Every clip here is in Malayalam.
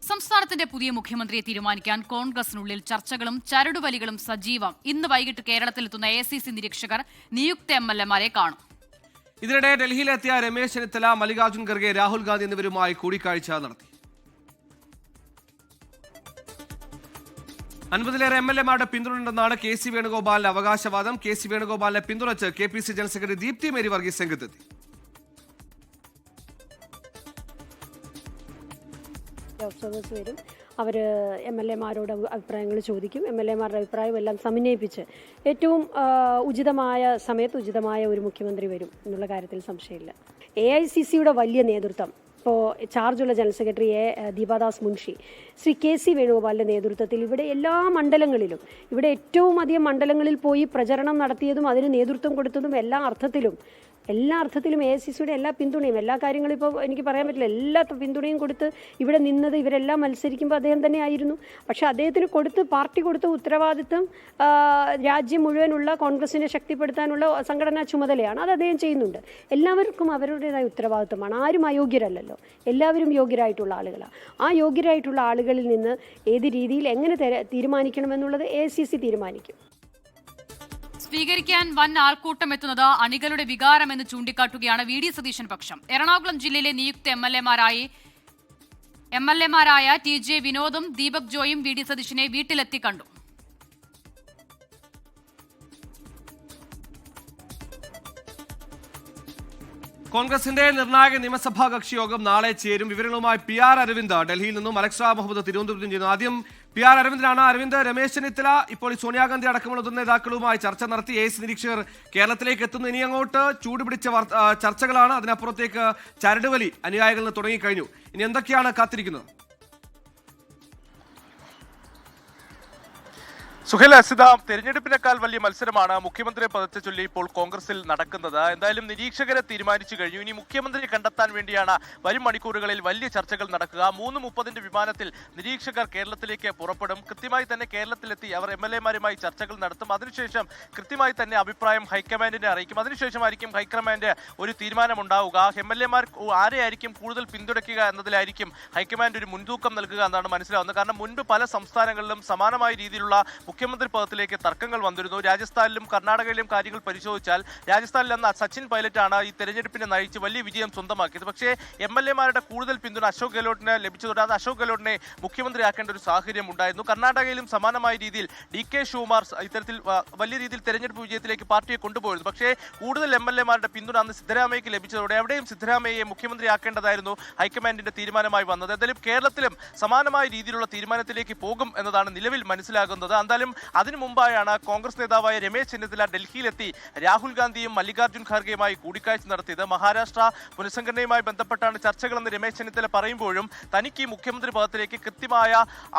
സംസ്ഥാനത്തിന്റെ പുതിയ മുഖ്യമന്ത്രിയെ തീരുമാനിക്കാൻ കോൺഗ്രസിനുള്ളിൽ ചർച്ചകളും ചരടുവലികളും സജീവം. ഇന്ന് വൈകിട്ട് കേരളത്തിലെത്തുന്ന AICC നിരീക്ഷകർ നിയുക്ത MLA-മാരെ കാണും. ഇതിനിടെ ഡൽഹിയിലെത്തിയ രമേശ് ചെന്നിത്തല, മല്ലികാർജ്ജുൻ ഖർഗെ, രാഹുൽ ഗാന്ധി എന്നിവരുമായി കൂടിക്കാഴ്ച നടത്തി. 50-ലേറെ MLA-മാരുടെ പിന്തുണയുണ്ടെന്നാണ് KC വേണുഗോപാലിന്റെ അവകാശവാദം. KC വേണുഗോപാലിനെ പിന്തുണച്ച് KPC general secretary Deepthi Mary Varghese രംഗത്തെത്തി. ഒബ്സർവേഴ്സ് വരും, അവർ MLA-മാരോട് അഭിപ്രായങ്ങൾ ചോദിക്കും. MLA-മാരുടെ അഭിപ്രായം എല്ലാം സമന്വയിപ്പിച്ച് ഏറ്റവും ഉചിതമായ സമയത്ത് ഉചിതമായ ഒരു മുഖ്യമന്ത്രി വരും എന്നുള്ള കാര്യത്തിൽ സംശയമില്ല. AICC-യുടെ വലിയ നേതൃത്വം, ഇപ്പോൾ ചാർജുള്ള general secretary Deepa Das Munshi, Shri KC വേണുഗോപാലിൻ്റെ നേതൃത്വത്തിൽ ഇവിടെ എല്ലാ മണ്ഡലങ്ങളിലും, ഇവിടെ ഏറ്റവും അധികം മണ്ഡലങ്ങളിൽ പോയി പ്രചരണം നടത്തിയതും അതിന് നേതൃത്വം കൊടുത്തതും എല്ലാ അർത്ഥത്തിലും AICC-യുടെ എല്ലാ പിന്തുണയും, എല്ലാ കാര്യങ്ങളും ഇപ്പോൾ എനിക്ക് പറയാൻ പറ്റില്ല, എല്ലാ പിന്തുണയും കൊടുത്ത് ഇവിടെ നിന്നത് ഇവരെല്ലാം മത്സരിക്കുമ്പോൾ അദ്ദേഹം തന്നെ ആയിരുന്നു. പക്ഷേ അദ്ദേഹത്തിന് പാർട്ടി കൊടുത്ത ഉത്തരവാദിത്വം രാജ്യം മുഴുവനുള്ള കോൺഗ്രസിനെ ശക്തിപ്പെടുത്താനുള്ള സംഘടനാ ചുമതലയാണ്. അത് അദ്ദേഹം ചെയ്യുന്നുണ്ട്. എല്ലാവർക്കും അവരുടേതായ ഉത്തരവാദിത്വമാണ്. ആരും അയോഗ്യരല്ലല്ലോ, എല്ലാവരും യോഗ്യരായിട്ടുള്ള ആളുകളാണ്. ആ യോഗ്യരായിട്ടുള്ള ആളുകളിൽ നിന്ന് ഏത് രീതിയിൽ എങ്ങനെ തീരുമാനിക്കണമെന്നുള്ളത് AICC തീരുമാനിക്കും. സ്വീകരിക്കാൻ വൻ ആൾക്കൂട്ടം എത്തുന്നത് അണികളുടെ വികാരമെന്ന് ചൂണ്ടിക്കാട്ടുകയാണ് VD സതീശൻ പക്ഷം. എറണാകുളം ജില്ലയിലെ നിയുക്ത MLA-മാരായ TJ വിനോദും ദീപക് ജോയും VD സതീശനെ വീട്ടിലെത്തി കണ്ടു. കോൺഗ്രസിന്റെ നിർണായക നിയമസഭാ കക്ഷി യോഗം നാളെ ചേരും. വിവരങ്ങളുമായി PR അരവിന്ദ് ഡൽഹിയിൽ നിന്നും അലക്സാ മുഹമ്മദ് തിരുവനന്തപുരത്തും ചെയ്യുന്നു. ആദ്യം PR അരവിന്ദനാണ്. അരവിന്ദ്, രമേശ് ചെന്നിത്തല ഇപ്പോൾ സോണിയാഗാന്ധി അടക്കമുള്ള മുതിർന്ന നേതാക്കളുമായി ചർച്ച നടത്തി. AICC നിരീക്ഷകർ കേരളത്തിലേക്ക് എത്തുന്നു. ഇനി അങ്ങോട്ട് ചൂടുപിടിച്ച ചർച്ചകളാണ്. അതിനപ്പുറത്തേക്ക് ചരടുവലി അനുയായികളിൽ നിന്ന് തുടങ്ങിക്കഴിഞ്ഞു. ഇനി എന്തൊക്കെയാണ് കാത്തിരിക്കുന്നത്? സുഹേൽ, അസിത, തെരഞ്ഞെടുപ്പിനേക്കാൾ വലിയ മത്സരമാണ് മുഖ്യമന്ത്രി പദത്തെ ചൊല്ലി ഇപ്പോൾ കോൺഗ്രസിൽ നടക്കുന്നത്. എന്തായാലും നിരീക്ഷകരെ തീരുമാനിച്ചു കഴിഞ്ഞു. ഇനി മുഖ്യമന്ത്രിയെ കണ്ടെത്താൻ വേണ്ടിയാണ് വരും മണിക്കൂറുകളിൽ വലിയ ചർച്ചകൾ നടക്കുക. 3:30 വിമാനത്തിൽ നിരീക്ഷകർ കേരളത്തിലേക്ക് പുറപ്പെടും. കൃത്യമായി തന്നെ കേരളത്തിലെത്തി അവർ MLA-മാരുമായി ചർച്ചകൾ നടത്തും. അതിനുശേഷം കൃത്യമായി തന്നെ അഭിപ്രായം ഹൈക്കമാൻഡിനെ അറിയിക്കും. അതിനുശേഷമായിരിക്കും ഹൈക്കമാൻഡ് ഒരു തീരുമാനമുണ്ടാവുക. MLA-മാർ ആരെയായിരിക്കും കൂടുതൽ പിന്തുണയ്ക്കുക എന്നതിലായിരിക്കും ഹൈക്കമാൻഡ് ഒരു മുൻതൂക്കം നൽകുക എന്നാണ് മനസ്സിലാവുന്നത്. കാരണം മുൻപ് പല സംസ്ഥാനങ്ങളിലും സമാനമായ രീതിയിലുള്ള മുഖ്യമന്ത്രി പദത്തിലേക്ക് തർക്കങ്ങൾ വന്നിരുന്നു. രാജസ്ഥാനിലും കർണാടകയിലും കാര്യങ്ങൾ പരിശോധിച്ചാൽ രാജസ്ഥാനിൽ അന്ന് സച്ചിൻ പൈലറ്റാണ് ഈ തെരഞ്ഞെടുപ്പിനെ നയിച്ച് വലിയ വിജയം സ്വന്തമാക്കിയത്. പക്ഷേ MLA-മാരുടെ കൂടുതൽ പിന്തുണ അശോക് ഗെഹ്ലോട്ടിന് ലഭിച്ചതോടെ അത് അശോക് ഗെഹ്ലോട്ടിനെ മുഖ്യമന്ത്രിയാക്കേണ്ട ഒരു സാഹചര്യം ഉണ്ടായിരുന്നു. കർണാടകയിലും സമാനമായ രീതിയിൽ DK ശിവകുമാർ ഇത്തരത്തിൽ വലിയ രീതിയിൽ തെരഞ്ഞെടുപ്പ് വിജയത്തിലേക്ക് പാർട്ടിയെ കൊണ്ടുപോയിരുന്നു. പക്ഷേ കൂടുതൽ MLA-മാരുടെ പിന്തുണ അന്ന് സിദ്ധരാമയ്യക്ക് ലഭിച്ചതോടെ അവിടെയും സിദ്ധരാമയ്യയെ മുഖ്യമന്ത്രിയാക്കേണ്ടതായിരുന്നു ഹൈക്കമാൻഡിന്റെ തീരുമാനമായി വന്നത്. എന്തായാലും കേരളത്തിലും സമാനമായ രീതിയിലുള്ള തീരുമാനത്തിലേക്ക് പോകും എന്നതാണ് നിലവിൽ മനസ്സിലാകുന്നത്. എന്തായാലും അതിനു മുമ്പായാണ് കോൺഗ്രസ് നേതാവായ രമേശ് ചെന്നിത്തല ഡൽഹിയിലെത്തി രാഹുൽ ഗാന്ധിയും മല്ലികാർജ്ജുൻ ഖാർഗെയുമായി കൂടിക്കാഴ്ച നടത്തിയത്. മഹാരാഷ്ട്ര പുനഃസംഘടനയുമായി ബന്ധപ്പെട്ടാണ് ചർച്ചകളെന്ന് രമേശ് ചെന്നിത്തല പറയുമ്പോഴും തനിക്ക് ഈ മുഖ്യമന്ത്രി പദത്തിലേക്ക് കൃത്യമായ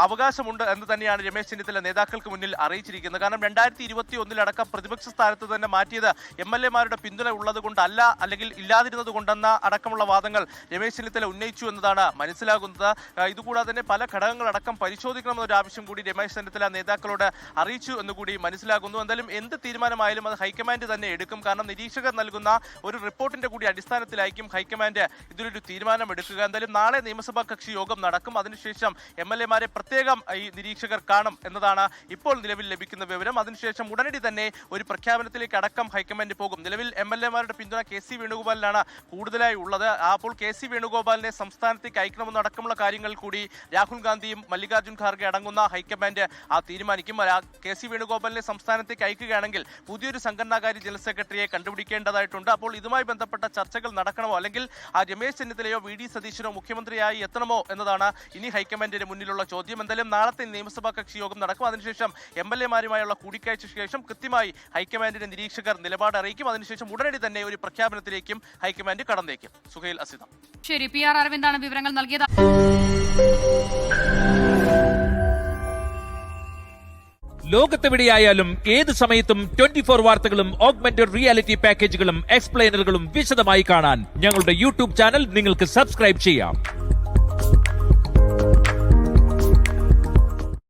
അവകാശമുണ്ട് എന്ന് തന്നെയാണ് രമേശ് ചെന്നിത്തല നേതാക്കൾക്ക് മുന്നിൽ അറിയിച്ചിരിക്കുന്നത്. കാരണം 2021 പ്രതിപക്ഷ സ്ഥാനത്ത് തന്നെ മാറ്റിയത് MLA-മാരുടെ പിന്തുണ ഉള്ളത് കൊണ്ടല്ല, അല്ലെങ്കിൽ ഇല്ലാതിരുന്നത് കൊണ്ടെന്ന അടക്കമുള്ള വാദങ്ങൾ രമേശ് ചെന്നിത്തല ഉന്നയിച്ചു എന്നതാണ് മനസ്സിലാകുന്നത്. ഇതുകൂടാതെ തന്നെ പല ഘടകങ്ങളടക്കം പരിശോധിക്കണമെന്നൊരു ആവശ്യം കൂടി രമേശ് ചെന്നിത്തല നേതാക്കളോട് അറിയിച്ചു എന്നുകൂടി മനസ്സിലാകുന്നു. എന്തായാലും എന്ത് തീരുമാനമായാലും അത് ഹൈക്കമാൻഡ് തന്നെ എടുക്കും. കാരണം നിരീക്ഷകർ നൽകുന്ന ഒരു റിപ്പോർട്ടിന്റെ കൂടി അടിസ്ഥാനത്തിലായിരിക്കും ഹൈക്കമാൻഡ് ഇതിലൊരു തീരുമാനം എടുക്കുക. എന്തായാലും നാളെ നിയമസഭാ കക്ഷി യോഗം നടക്കും. അതിനുശേഷം MLA-മാരെ പ്രത്യേകം ഈ നിരീക്ഷകർ കാണും എന്നതാണ് ഇപ്പോൾ നിലവിൽ ലഭിക്കുന്ന വിവരം. അതിനുശേഷം ഉടനടി തന്നെ ഒരു പ്രഖ്യാപനത്തിലേക്ക് അടക്കം ഹൈക്കമാൻഡ് പോകും. നിലവിൽ MLA-മാരുടെ പിന്തുണ KC വേണുഗോപാലിനാണ് കൂടുതലായി ഉള്ളത്. അപ്പോൾ KC വേണുഗോപാലിനെ സംസ്ഥാനത്തേക്ക് അയക്കണമെന്നടക്കമുള്ള കാര്യങ്ങൾ കൂടി രാഹുൽ ഗാന്ധിയും മല്ലികാർജ്ജുൻ ഖാർഗെ അടങ്ങുന്ന ഹൈക്കമാൻഡ് തീരുമാനിക്കും. KC വേണുഗോപാലിനെ സംസ്ഥാനത്തേക്ക് അയക്കുകയാണെങ്കിൽ പുതിയൊരു സംഘടനാകാര്യ ജനറൽ സെക്രട്ടറിയെ കണ്ടുപിടിക്കേണ്ടതായിട്ടുണ്ട്. അപ്പോൾ ഇതുമായി ബന്ധപ്പെട്ട ചർച്ചകൾ നടക്കണമോ, അല്ലെങ്കിൽ രമേശ് ചെന്നിത്തലയോ VD സതീശനോ മുഖ്യമന്ത്രിയായി എത്തണമോ എന്നതാണ് ഇനി ഹൈക്കമാൻഡിന് മുന്നിലുള്ള ചോദ്യം. എന്തായാലും നാളത്തെ നിയമസഭാ കക്ഷി യോഗം നടക്കും. അതിനുശേഷം MLA-മാരുമായുള്ള കൂടിക്കാഴ്ചയ്ക്ക് ശേഷം കൃത്യമായി ഹൈക്കമാൻഡിന്റെ നിരീക്ഷകർ നിലപാട് അറിയിക്കും. അതിനുശേഷം ഉടനടി തന്നെ ഒരു പ്രഖ്യാപനത്തിലേക്കും ഹൈക്കമാൻഡ് കടന്നേക്കും. സുഹൈൽ, അസിത. ശരി, PR അരവിന്ദാണ് വിവരങ്ങൾ നൽകിയത്. ലോകത്തെവിടെയായാലും ഏത് സമയത്തും 24 വാർത്തകളും ഓഗ്മെന്റഡ് റിയാലിറ്റി പാക്കേജുകളും എക്സ്പ്ലെയിനറുകളും വിശദമായി കാണാൻ ഞങ്ങളുടെ YouTube ചാനൽ നിങ്ങൾക്ക് സബ്സ്ക്രൈബ് ചെയ്യാം.